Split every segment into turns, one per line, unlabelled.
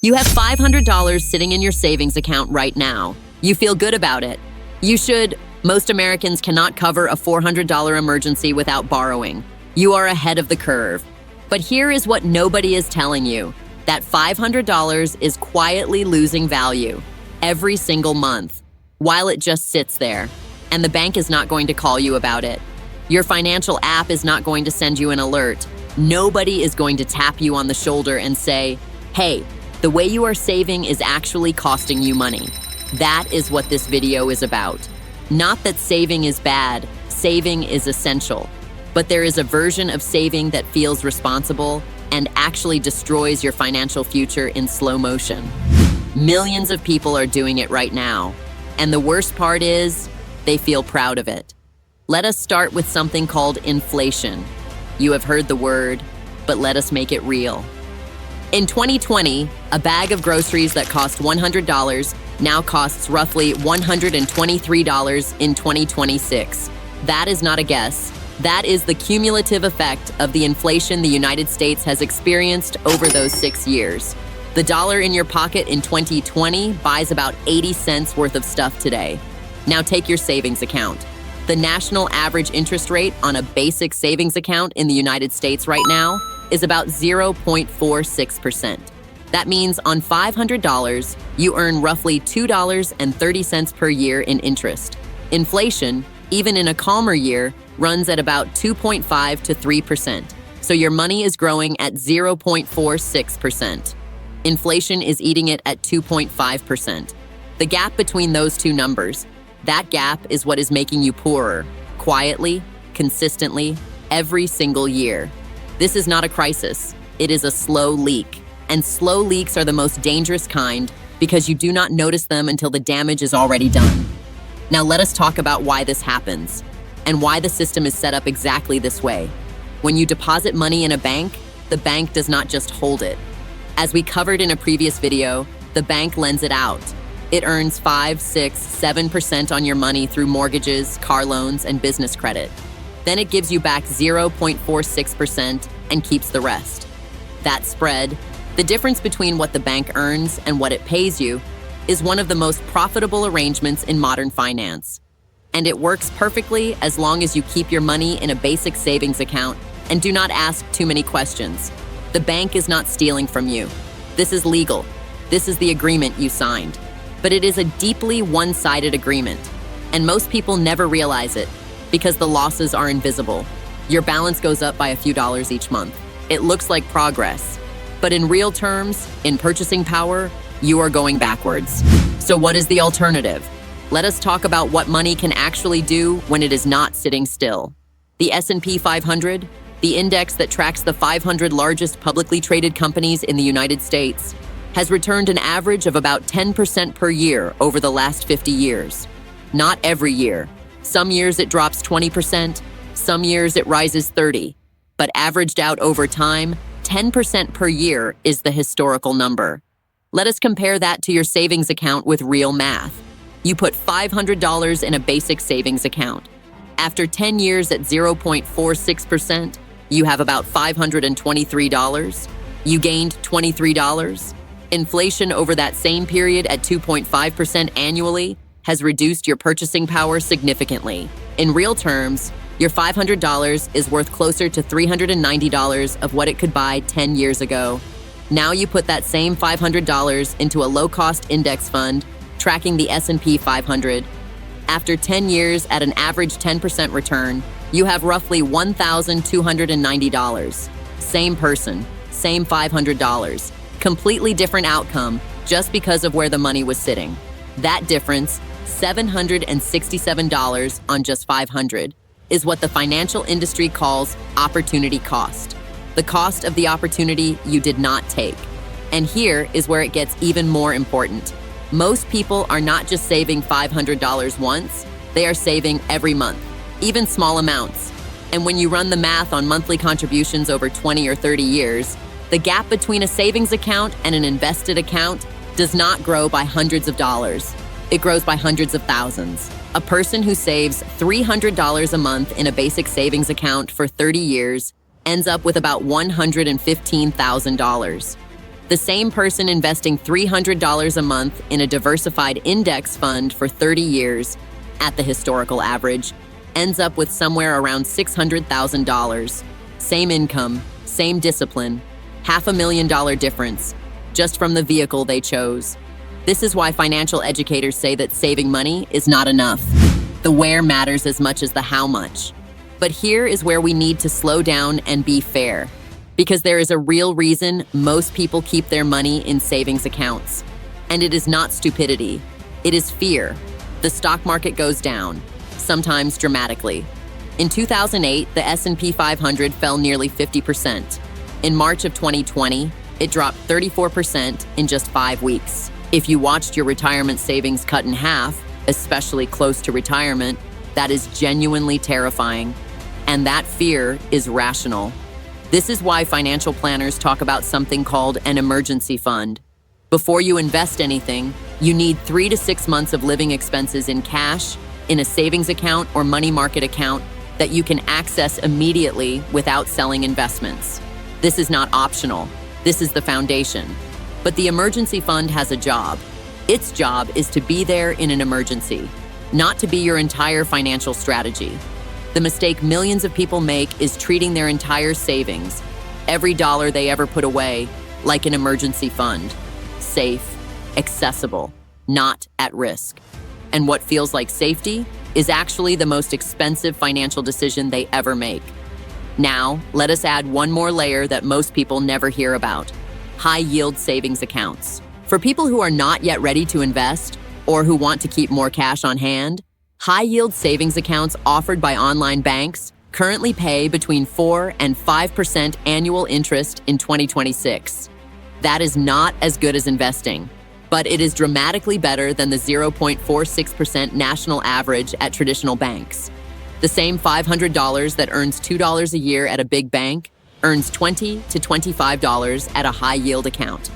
You have $500 sitting in your savings account right now. You feel good about it. You should. Most Americans cannot cover a $400 emergency without borrowing. You are ahead of the curve. But here is what nobody is telling you. That $500 is quietly losing value every single month while it just sits there. And the bank is not going to call you about it. Your financial app is not going to send you an alert. Nobody is going to tap you on the shoulder and say, hey, the way you are saving is actually costing you money. That is what this video is about. Not that saving is bad, saving is essential. But there is a version of saving that feels responsible and actually destroys your financial future in slow motion. Millions of people are doing it right now. And the worst part is, they feel proud of it. Let us start with something called inflation. You have heard the word, but let us make it real. In 2020, a bag of groceries that cost $100 now costs roughly $123 in 2026. That is not a guess. That is the cumulative effect of the inflation the United States has experienced over those 6 years. The dollar in your pocket in 2020 buys about 80 cents worth of stuff today. Now take your savings account. The national average interest rate on a basic savings account in the United States right now is about 0.46%. That means on $500, you earn roughly $2.30 per year in interest. Inflation, even in a calmer year, runs at about 2.5 to 3%. So your money is growing at 0.46%. Inflation is eating it at 2.5%. The gap between those two numbers, that gap is what is making you poorer, quietly, consistently, every single year. This is not a crisis. It is a slow leak. And slow leaks are the most dangerous kind because you do not notice them until the damage is already done. Now let us talk about why this happens and why the system is set up exactly this way. When you deposit money in a bank, the bank does not just hold it. As we covered in a previous video, the bank lends it out. It earns 5, 6, 7% on your money through mortgages, car loans, and business credit. Then it gives you back 0.46% and keeps the rest. That spread, the difference between what the bank earns and what it pays you, is one of the most profitable arrangements in modern finance. And it works perfectly as long as you keep your money in a basic savings account and do not ask too many questions. The bank is not stealing from you. This is legal. This is the agreement you signed. But it is a deeply one-sided agreement. And most people never realize it because the losses are invisible. Your balance goes up by a few dollars each month. It looks like progress. But in real terms, in purchasing power, you are going backwards. So what is the alternative? Let us talk about what money can actually do when it is not sitting still. The S&P 500, the index that tracks the 500 largest publicly traded companies in the United States, has returned an average of about 10% per year over the last 50 years. Not every year. Some years it drops 20%, some years it rises 30%. But averaged out over time, 10% per year is the historical number. Let us compare that to your savings account with real math. You put $500 in a basic savings account. After 10 years at 0.46%, you have about $523. You gained $23. Inflation over that same period at 2.5% annually has reduced your purchasing power significantly. In real terms, your $500 is worth closer to $390 of what it could buy 10 years ago. Now you put that same $500 into a low-cost index fund tracking the S&P 500. After 10 years at an average 10% return, you have roughly $1,290. Same person, same $500. Completely different outcome just because of where the money was sitting. That difference, $767 on just $500, is what the financial industry calls opportunity cost. The cost of the opportunity you did not take. And here is where it gets even more important. Most people are not just saving $500 once, they are saving every month, even small amounts. And when you run the math on monthly contributions over 20 or 30 years, the gap between a savings account and an invested account does not grow by hundreds of dollars. It grows by hundreds of thousands. A person who saves $300 a month in a basic savings account for 30 years ends up with about $115,000. The same person investing $300 a month in a diversified index fund for 30 years, at the historical average, ends up with somewhere around $600,000. Same income, same discipline, $500,000 difference, just from the vehicle they chose. This is why financial educators say that saving money is not enough. The where matters as much as the how much. But here is where we need to slow down and be fair. Because there is a real reason most people keep their money in savings accounts. And it is not stupidity. It is fear. The stock market goes down, sometimes dramatically. In 2008, the S&P 500 fell nearly 50%. In March of 2020, it dropped 34% in just 5 weeks. If you watched your retirement savings cut in half, especially close to retirement, that is genuinely terrifying. And that fear is rational. This is why financial planners talk about something called an emergency fund. Before you invest anything, you need 3 to 6 months of living expenses in cash, in a savings account or money market account that you can access immediately without selling investments. This is not optional. This is the foundation. But the emergency fund has a job. Its job is to be there in an emergency, not to be your entire financial strategy. The mistake millions of people make is treating their entire savings, every dollar they ever put away, like an emergency fund. Safe, accessible, not at risk. And what feels like safety is actually the most expensive financial decision they ever make. Now, let us add one more layer that most people never hear about: high-yield savings accounts. For people who are not yet ready to invest or who want to keep more cash on hand, high-yield savings accounts offered by online banks currently pay between 4 and 5% annual interest in 2026. That is not as good as investing, but it is dramatically better than the 0.46% national average at traditional banks. The same $500 that earns $2 a year at a big bank earns $20 to $25 at a high-yield account.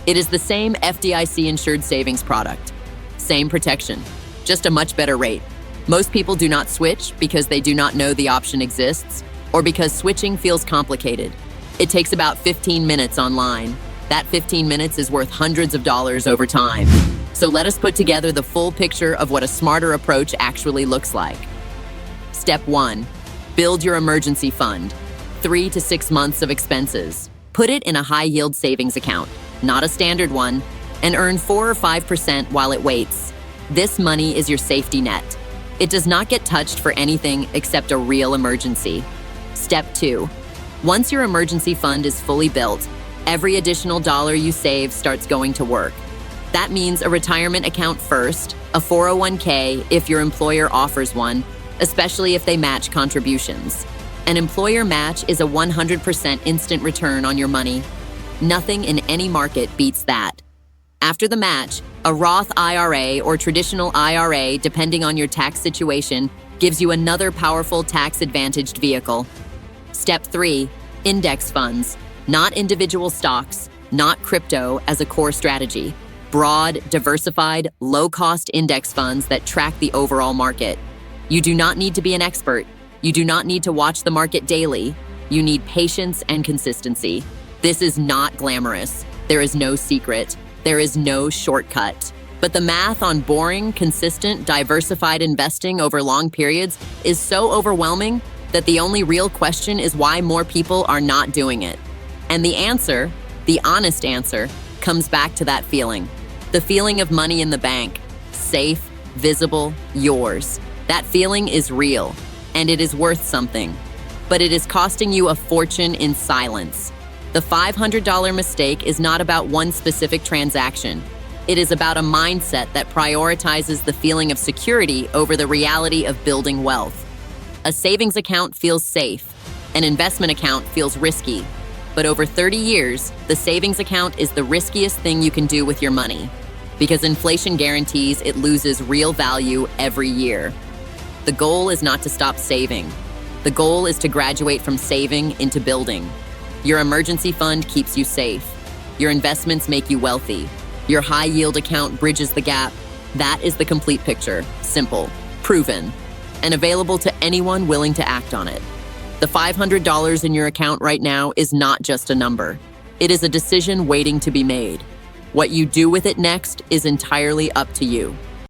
It is the same FDIC-insured savings product. Same protection, just a much better rate. Most people do not switch because they do not know the option exists or because switching feels complicated. It takes about 15 minutes online. That 15 minutes is worth hundreds of dollars over time. So let us put together the full picture of what a smarter approach actually looks like. Step 1. Build your emergency fund. 3 to 6 months of expenses. Put it in a high-yield savings account, not a standard one, and earn 4 or 5% while it waits. This money is your safety net. It does not get touched for anything except a real emergency. Step 2. Once your emergency fund is fully built, every additional dollar you save starts going to work. That means a retirement account first, a 401k if your employer offers one, especially if they match contributions. An employer match is a 100% instant return on your money. Nothing in any market beats that. After the match, a Roth IRA or traditional IRA, depending on your tax situation, gives you another powerful tax-advantaged vehicle. Step 3. Index funds. Not individual stocks, not crypto as a core strategy. Broad, diversified, low-cost index funds that track the overall market. You do not need to be an expert. You do not need to watch the market daily. You need patience and consistency. This is not glamorous. There is no secret. There is no shortcut. But the math on boring, consistent, diversified investing over long periods is so overwhelming that the only real question is why more people are not doing it. And the answer, the honest answer, comes back to that feeling. The feeling of money in the bank. Safe, visible, yours. That feeling is real, and it is worth something. But it is costing you a fortune in silence. The $500 mistake is not about one specific transaction. It is about a mindset that prioritizes the feeling of security over the reality of building wealth. A savings account feels safe. An investment account feels risky. But over 30 years, the savings account is the riskiest thing you can do with your money, because inflation guarantees it loses real value every year. The goal is not to stop saving. The goal is to graduate from saving into building. Your emergency fund keeps you safe. Your investments make you wealthy. Your high-yield account bridges the gap. That is the complete picture. Simple, proven, and available to anyone willing to act on it. The $500 in your account right now is not just a number. It is a decision waiting to be made. What you do with it next is entirely up to you.